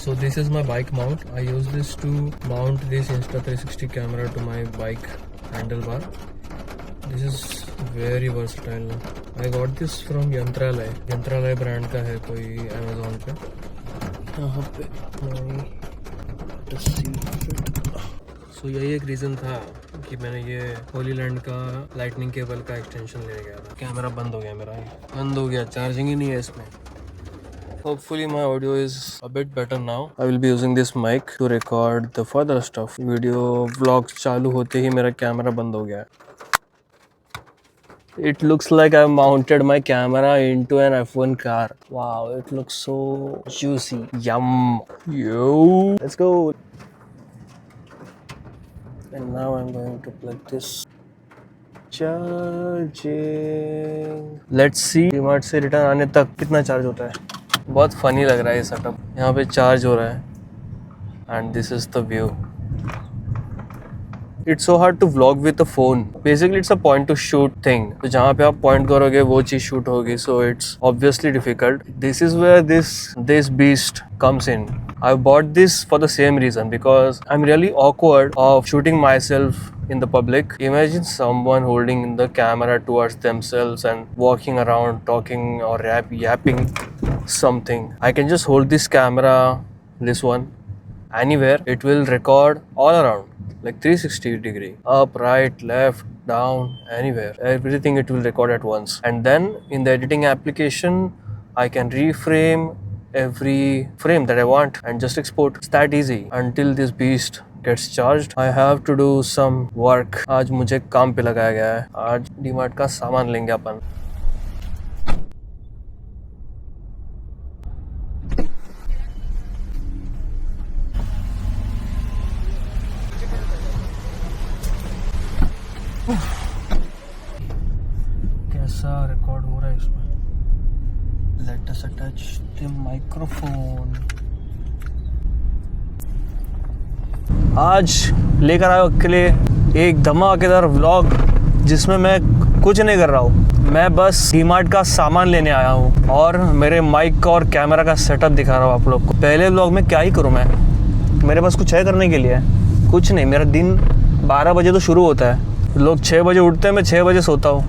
So this is my bike mount. I use this to mount this Insta360 camera to my bike handlebar. This is very versatile. I got this from Yantralaya brand का है कोई Amazon पे. यहाँ पे So यही एक reason था कि मैंने ये होली लैंड का लाइटनिंग केबल का एक्सटेंशन ले गया था. कैमरा बंद हो गया मेरा, बंद हो गया, चार्जिंग ही नहीं है इसमें. Hopefully my audio is a bit better now. I will be using this mic to record the further stuff. Video vlog चालू होते ही मेरा कैमरा बंद हो गया. It looks like I mounted my camera into an F1 car. Wow, it looks so juicy. Yum. Yo. Let's go. And now I'm going to plug this. Charging. Let's see DMart से return आने तक कितना charge होता है. बहुत funny लग रहा है ये सेटअप. यहाँ पे चार्ज हो रहा है and this is the view. It's so hard to vlog with a phone. Basically it's a point to shoot thing. तो जहाँ पे आप पॉइंट करोगे वो चीज शूट होगी. So it's obviously difficult. This is where this beast comes in. I bought this for the same reason because I'm really awkward of shooting myself in the public. Imagine someone holding the camera towards themselves and walking around talking or yapping something. I can just hold this camera, this one, anywhere. It will record all around, like 360 degree, up, right, left, down, anywhere. Everything it will record at once. And then in the editing application, I can reframe every frame that I want and just export. It's that easy until this beast gets charged. I have to do some work. आज मुझे काम पे लगाया गया है. आज डीमार्ट का सामान लेंगे अपन. कैसा रिकॉर्ड हो रहा है इसमें. Let us attach the microphone. आज लेकर आया आपके लिए एक धमाकेदार व्लॉग जिसमें मैं कुछ नहीं कर रहा हूँ. मैं बस डीमार्ट का सामान लेने आया हूँ और मेरे माइक और कैमरा का सेटअप दिखा रहा हूँ आप लोग को. पहले व्लॉग में क्या ही करूँ मैं. मेरे पास कुछ है करने के लिए कुछ नहीं. मेरा दिन 12 बजे तो शुरू होता है. लोग 6 बजे उठते हैं, मैं 6 बजे सोता हूँ.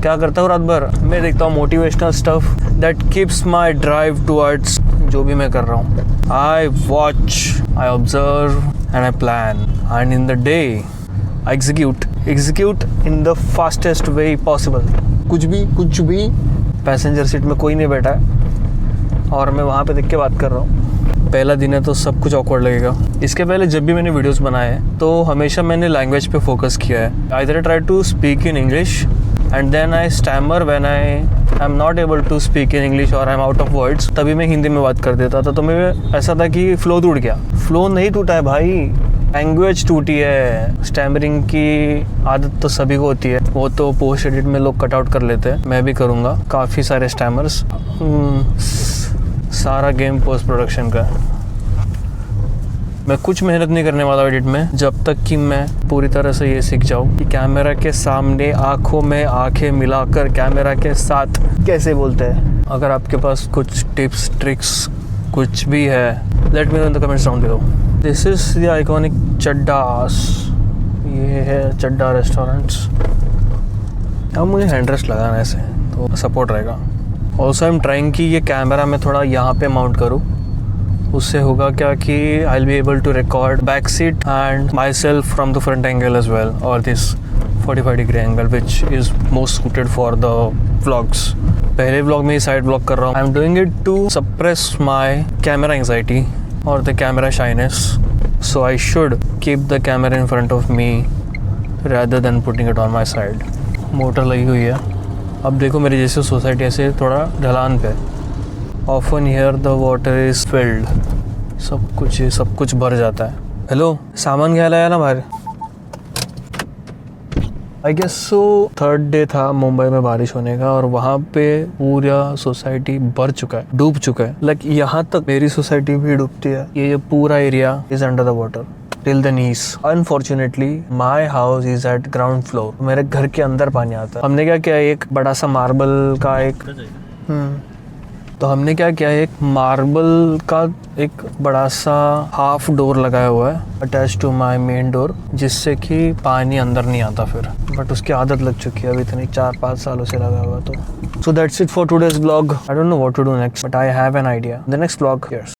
क्या करता हूँ रात भर. मैं देखता हूँ motivational stuff that keeps my drive towards जो भी मैं कर रहा हूँ. I watch, I observe and I plan and in the day I execute in the fastest way possible. कुछ भी. पैसेंजर सीट में कोई नहीं बैठा है और मैं वहाँ पे देख के बात कर रहा हूँ. पहला दिन है तो सब कुछ ऑकवर्ड लगेगा. इसके पहले जब भी मैंने वीडियोस बनाए हैं तो हमेशा मैंने लैंग्वेज पे फोकस किया है. Either try to speak in English and then I stammer when I am not able to speak in English or I am out of words. तभी मैं हिंदी में बात कर देता था. तो मैं ऐसा था कि फ्लो टूट गया. फ्लो नहीं टूटा है भाई, लैंग्वेज टूटी है. स्टैमरिंग की आदत तो सभी को होती है. वो तो पोस्ट एडिट में लोग कट आउट कर लेते हैं. मैं भी करूँगा. काफ़ी सारे स्टैमर्स. सारा गेम पोस्ट प्रोडक्शन का. मैं कुछ मेहनत नहीं करने वाला एडिट में जब तक कि मैं पूरी तरह से ये सीख जाऊँ कि कैमरा के सामने आँखों में आँखें मिलाकर कैमरा के साथ कैसे बोलते हैं. अगर आपके पास कुछ टिप्स ट्रिक्स कुछ भी है, let me know in the comments down below. This is the iconic Chaddas. ये है चड्डा रेस्टोरेंट्स. अब मुझे हैंड रेस्ट लगाना है ऐसे तो सपोर्ट रहेगा. ऑल्सो आई एम ट्राइंग कि ये कैमरा मैं थोड़ा यहाँ पे माउंट करूँ. उससे होगा क्या कि I will be able to record back seat and myself from the front angle as well और this 45 degree angle which is most suited for the vlogs. पहले व्लॉग में ही साइड व्लॉग कर रहा हूँ. I am doing it to suppress my camera anxiety और the camera shyness. So I should keep the camera in front of me rather than putting it on my side. Motor लगी हुई है. अब देखो मेरी जैसे सोसाइटी ऐसे थोड़ा ढलान पे. Often here the water is filled. सब कुछ भर जाता है. हेलो, सामान घ्यायला आया ना बाहर. I guess so 3rd day था मुंबई में बारिश होने का और वहाँ पे पूरा सोसाइटी भर चुका है, डूब चुका है. लाइक यहाँ तक मेरी सोसाइटी भी डूबती है. ये पूरा area is under the water till the knees. Unfortunately, my house is at ground floor. मेरे घर के अंदर पानी आता है. हमने क्या किया, एक बड़ा सा मार्बल का एक तो हमने क्या किया, एक मार्बल का एक बड़ा सा हाफ डोर लगाया हुआ है attach to my main door, जिससे कि पानी अंदर नहीं आता फिर। बट उसकी आदत लग चुकी है अभी इतनी 4-5 सालों से लगा हुआ। तो so that's it for today's blog. I don't know what to do next, but I have an idea. The next blog, yes.